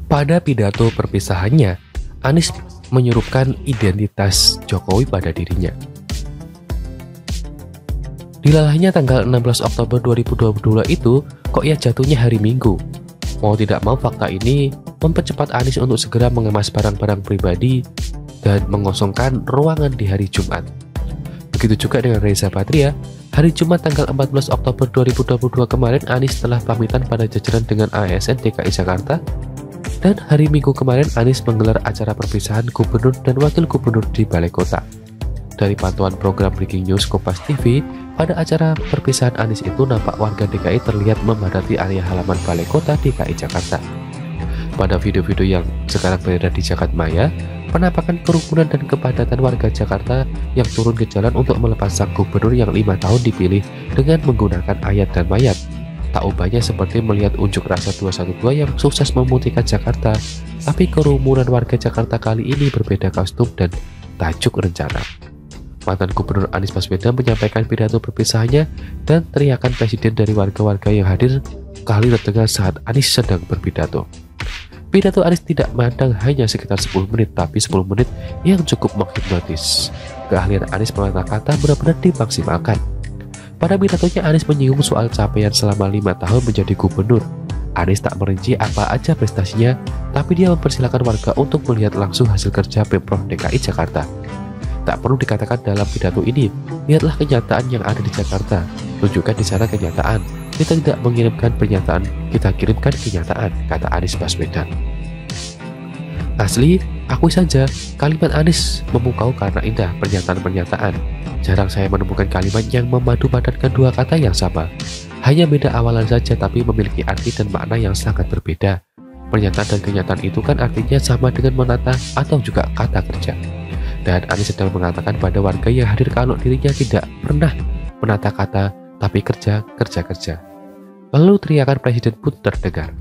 Pada pidato perpisahannya, Anies menyerupkan identitas Jokowi pada dirinya. Dilalahnya tanggal 16 Oktober 2022 itu, kok ya jatuhnya hari Minggu. Mau tidak mau fakta ini mempercepat Anies untuk segera mengemas barang-barang pribadi dan mengosongkan ruangan di hari Jumat. Begitu juga dengan Reza Patria, hari Jumat tanggal 14 Oktober 2022 kemarin Anies telah pamitan pada jajaran dengan ASN DKI Jakarta, dan hari Minggu kemarin Anies menggelar acara perpisahan gubernur dan wakil gubernur di Balai Kota. Dari pantauan program Breaking News Kompas TV, pada acara perpisahan Anies itu nampak warga DKI terlihat memadati area halaman Balai Kota DKI Jakarta. Pada video-video yang sekarang beredar di Jagadmaya, penampakan kerumunan dan kepadatan warga Jakarta yang turun ke jalan untuk melepas sang gubernur yang 5 tahun dipilih dengan menggunakan ayat dan mayat. Tak ubahnya seperti melihat unjuk rasa 212 yang sukses memutihkan Jakarta, tapi kerumunan warga Jakarta kali ini berbeda kostum dan tajuk rencana. Mantan Gubernur Anies Baswedan menyampaikan pidato perpisahannya dan teriakan presiden dari warga-warga yang hadir kali terdengar saat Anies sedang berpidato. Pidato Anies tidak memandang hanya sekitar 10 menit, tapi 10 menit yang cukup menghipnotis. Keahlian Anies menata kata benar-benar dimaksimalkan. Pada pidatonya Anies menyinggung soal capaian selama 5 tahun menjadi gubernur. Anies tak merinci apa aja prestasinya, tapi dia mempersilahkan warga untuk melihat langsung hasil kerja Pemprov DKI Jakarta. Tak perlu dikatakan dalam pidato ini, lihatlah kenyataan yang ada di Jakarta. Tunjukkan di sana kenyataan. Kita tidak mengirimkan pernyataan, kita kirimkan kenyataan, kata Anies Baswedan. Asli, akui saja, kalimat Anies memukau karena indah pernyataan-pernyataan. Jarang saya menemukan kalimat yang memadupadankan dua kata yang sama. Hanya beda awalan saja tapi memiliki arti dan makna yang sangat berbeda. Pernyataan dan kenyataan itu kan artinya sama dengan menata atau juga kata kerja. Dan Anies sedang mengatakan pada warga yang hadir kalau dirinya tidak pernah menata kata tapi kerja. Lalu teriakan presiden pun terdengar.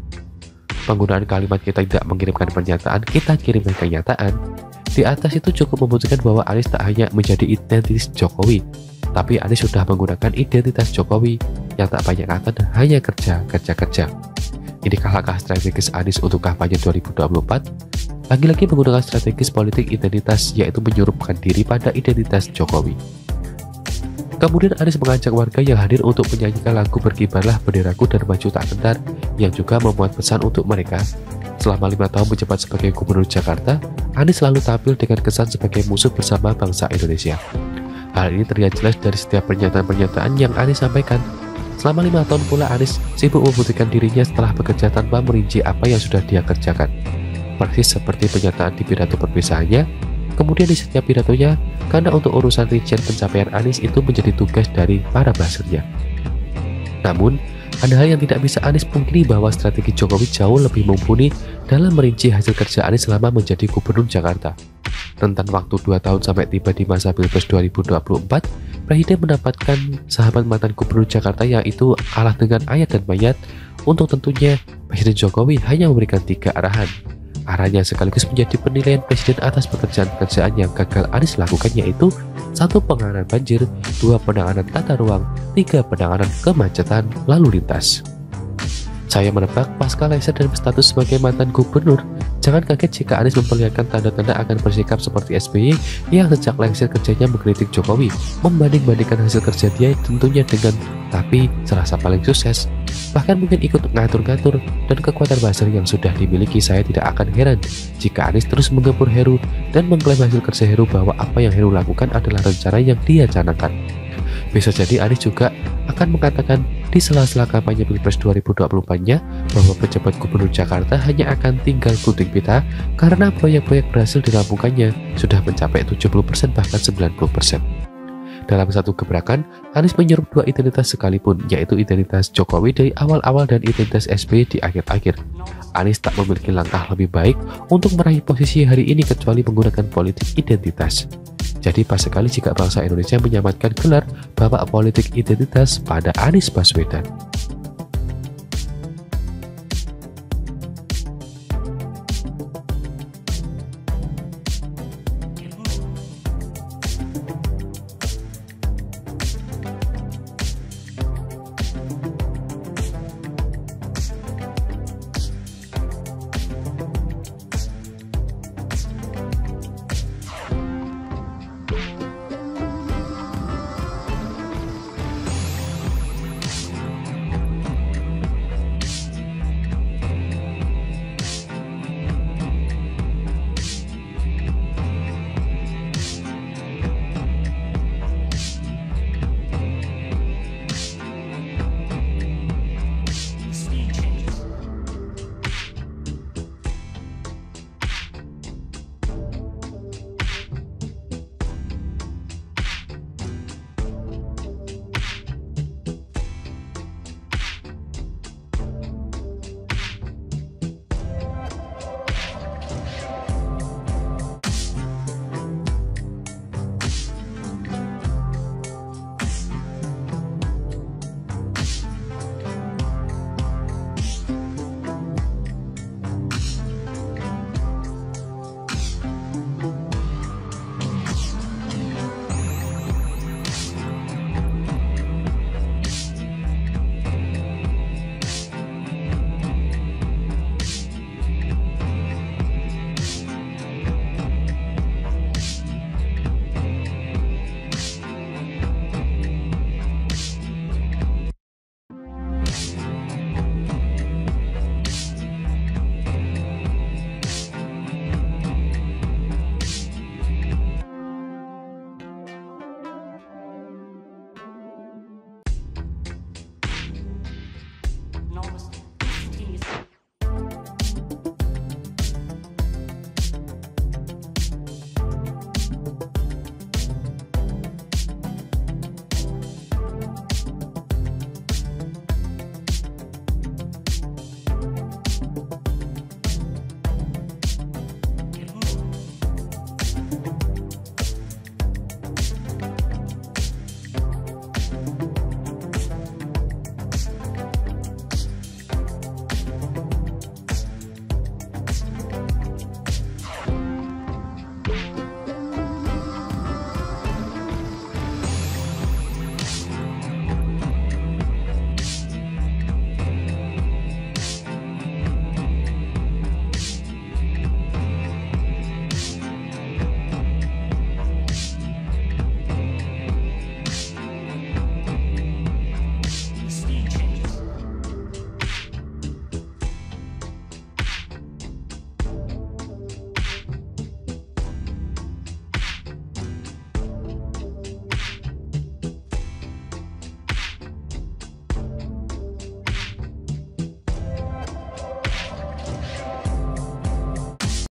Penggunaan kalimat kita tidak mengirimkan pernyataan, kita kirimkan kenyataan. Di atas itu cukup membuktikan bahwa Anies tak hanya menjadi identitas Jokowi, tapi Anies sudah menggunakan identitas Jokowi yang tak banyak kata dan hanya kerja. Inikah langkah strategis Anies untuk kampanye 2024? Lagi-lagi menggunakan strategis politik identitas, yaitu menyerupkan diri pada identitas Jokowi. Kemudian Anies mengajak warga yang hadir untuk menyanyikan lagu Berkibarlah Benderaku dan Maju Tak Gentar, yang juga memuat pesan untuk mereka. Selama 5 tahun menjabat sebagai Gubernur Jakarta, Anies selalu tampil dengan kesan sebagai musuh bersama bangsa Indonesia. Hal ini terlihat jelas dari setiap pernyataan-pernyataan yang Anies sampaikan. Selama 5 tahun pula Anies sibuk membuktikan dirinya setelah bekerja tanpa merinci apa yang sudah dia kerjakan. Persis seperti pernyataan di pidato perpisahannya, kemudian di setiap pidatonya, karena untuk urusan rincian pencapaian Anies itu menjadi tugas dari para buzzer-nya. Namun, ada hal yang tidak bisa Anies pungkiri bahwa strategi Jokowi jauh lebih mumpuni dalam merinci hasil kerja Anies selama menjadi Gubernur Jakarta. Rentan waktu 2 tahun sampai tiba di masa Pilpres 2024, Presiden mendapatkan sahabat mantan Gubernur Jakarta yaitu kalah dengan ayat dan mayat. Untuk tentunya, Presiden Jokowi hanya memberikan 3 arahan. Arahannya sekaligus menjadi penilaian Presiden atas pekerjaan-pekerjaan yang gagal Anies lakukan, yaitu 1. Penanganan banjir, 2. Penanganan tata ruang, 3. Penanganan kemacetan lalu lintas. Saya menebak pasca lengser dan status sebagai mantan gubernur, jangan kaget jika Anies memperlihatkan tanda-tanda akan bersikap seperti SBY yang sejak lengser kerjanya mengkritik Jokowi, membanding-bandingkan hasil kerja dia tentunya dengan tapi serasa paling sukses, bahkan mungkin ikut ngatur-ngatur. Dan kekuatan buzzer yang sudah dimiliki, saya tidak akan heran jika Anies terus menggempur Heru dan mengklaim hasil kerja Heru bahwa apa yang Heru lakukan adalah rencana yang dia canangkan. Bisa jadi Anies juga akan mengatakan di sela-sela kampanye Pilpres 2024-nya bahwa pejabat Gubernur Jakarta hanya akan tinggal gunting pita karena proyek-proyek berhasil dirampungkannya sudah mencapai 70% bahkan 90%. Dalam satu gebrakan, Anies menyerap 2 identitas sekalipun, yaitu identitas Jokowi dari awal-awal dan identitas SBY di akhir-akhir. Anies tak memiliki langkah lebih baik untuk meraih posisi hari ini kecuali menggunakan politik identitas. Jadi pas sekali jika bangsa Indonesia menyamatkan gelar Bapak Politik Identitas pada Anies Baswedan.